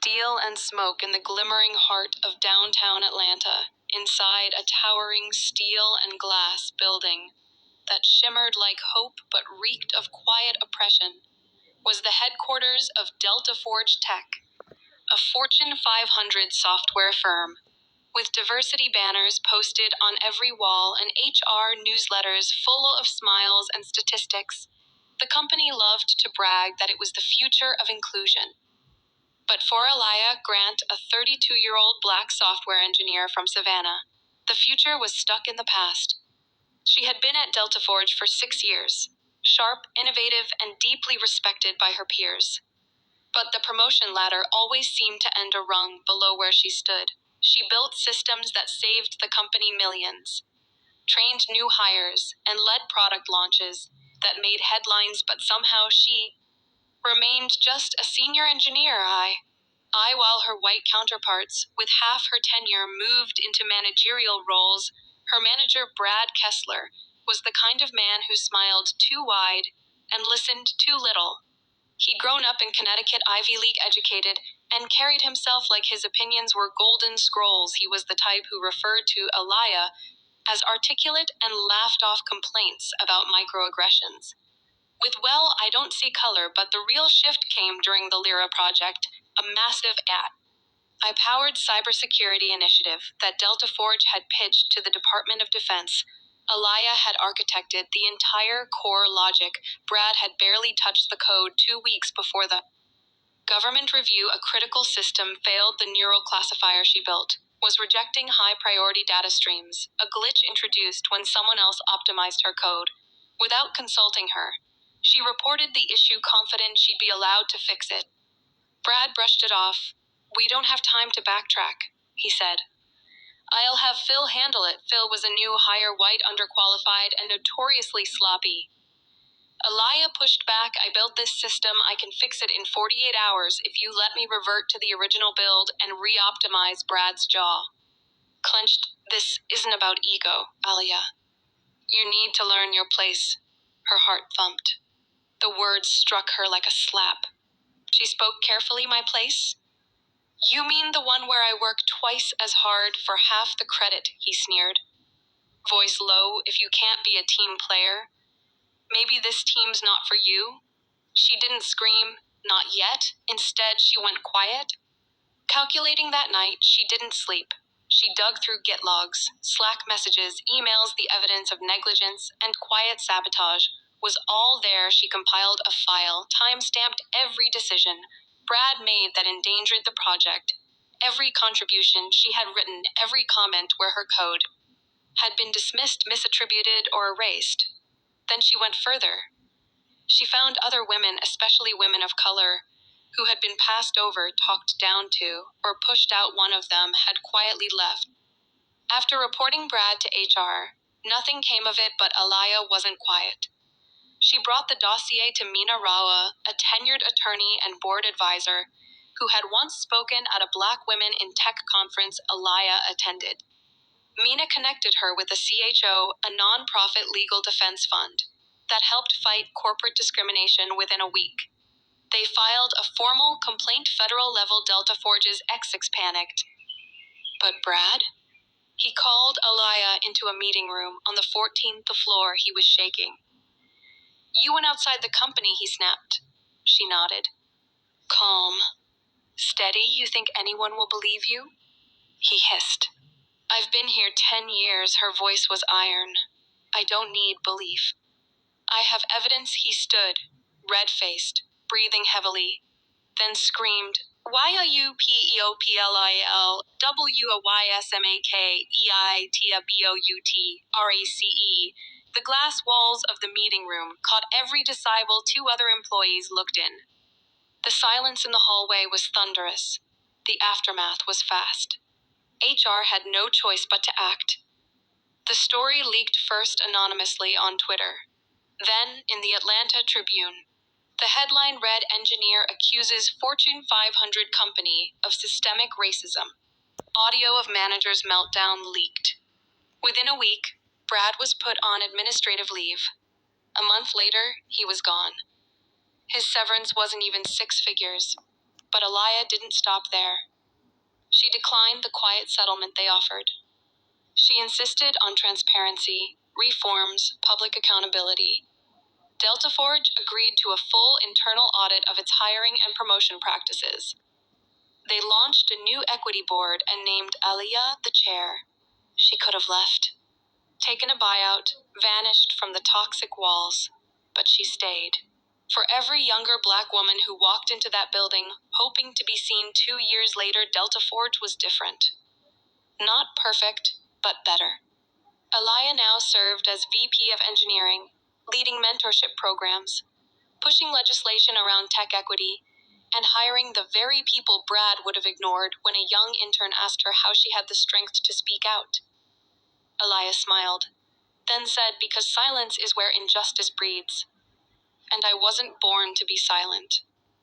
Steel and smoke in the glimmering heart of downtown Atlanta, inside a towering steel and glass building that shimmered like hope but reeked of quiet oppression, was the headquarters of Delta Forge Tech, a Fortune 500 software firm. With diversity banners posted on every wall and HR newsletters full of smiles and statistics, the company loved to brag that it was the future of inclusion. But for Alaya Grant, a 32-year-old black software engineer from Savannah, the future was stuck in the past. She had been at Delta Forge for 6 years, sharp, innovative, and deeply respected by her peers. But the promotion ladder always seemed to end a rung below where she stood. She built systems that saved the company millions, trained new hires, and led product launches that made headlines, but somehow she remained just a senior engineer. While her white counterparts, with half her tenure, moved into managerial roles, her manager, Brad Kessler, was the kind of man who smiled too wide and listened too little. He'd grown up in Connecticut, Ivy League educated, and carried himself like his opinions were golden scrolls. He was the type who referred to Alaya as articulate and laughed off complaints about microaggressions with, "Well, I don't see color," but the real shift came during the Lyra project, a massive AI-powered cybersecurity initiative that Delta Forge had pitched to the Department of Defense. Alaya had architected the entire core logic. Brad had barely touched the code 2 weeks before the government review. A critical system failed. The neural classifier she built was rejecting high-priority data streams, a glitch introduced when someone else optimized her code. Without consulting her, she reported the issue, confident she'd be allowed to fix it. Brad brushed it off. "We don't have time to backtrack," he said. "I'll have Phil handle it." Phil was a new hire, white, underqualified, and notoriously sloppy. Alaya pushed back. "I built this system. I can fix it in 48 hours if you let me revert to the original build and re-optimize." Brad's jaw clenched. "This isn't about ego, Alaya. You need to learn your place." Her heart thumped. The words struck her like a slap. She spoke carefully. "My place? You mean the one where I work twice as hard for half the credit?" he sneered. Voice low. "If you can't be a team player, maybe this team's not for you." She didn't scream, not yet. Instead, she went quiet. Calculating that night, she didn't sleep. She dug through Git logs, Slack messages, emails. The evidence of negligence and quiet sabotage was all there. She compiled a file, time-stamped every decision Brad made that endangered the project, every contribution she had written, every comment where her code had been dismissed, misattributed, or erased. Then she went further. She found other women, especially women of color, who had been passed over, talked down to, or pushed out. One of them had quietly left. After reporting Brad to HR, nothing came of it, but Alaya wasn't quiet. She brought the dossier to Mina Rawa, a tenured attorney and board advisor, who had once spoken at a Black Women in Tech conference Alaya attended. Mina connected her with a CHO, a nonprofit legal defense fund, that helped fight corporate discrimination. Within a week, they filed a formal complaint. Federal level. Delta Forge's execs panicked. But Brad? He called Alaya into a meeting room on the 14th floor. He was shaking. "You went outside the company," he snapped. She nodded. "Calm. Steady. You think anyone will believe you?" He hissed. "I've been here 10 years. Her voice was iron. "I don't need belief. I have evidence." He stood, red-faced, breathing heavily, then screamed, "YOUPELWYSMAKEITBOUTRACE." The glass walls of the meeting room caught every decibel. 2 other employees looked in. The silence in the hallway was thunderous. The aftermath was fast. HR had no choice but to act. The story leaked first anonymously on Twitter, then in the Atlanta Tribune. The headline read, "Engineer accuses Fortune 500 company of systemic racism." Audio of manager's meltdown leaked. Within a week, Brad was put on administrative leave. A month later, he was gone. His severance wasn't even 6 figures. But Alaya didn't stop there. She declined the quiet settlement they offered. She insisted on transparency, reforms, public accountability. Delta Forge agreed to a full internal audit of its hiring and promotion practices. They launched a new equity board and named Aliyah the chair. She could have left, taken a buyout, vanished from the toxic walls, but she stayed. For every younger Black woman who walked into that building, hoping to be seen 2 years later, Delta Forge was different. Not perfect, but better. Alaya now served as VP of Engineering, leading mentorship programs, pushing legislation around tech equity, and hiring the very people Brad would have ignored when a young intern asked her how she had the strength to speak out. Alaya smiled, then said, "Because silence is where injustice breeds. And I wasn't born to be silent."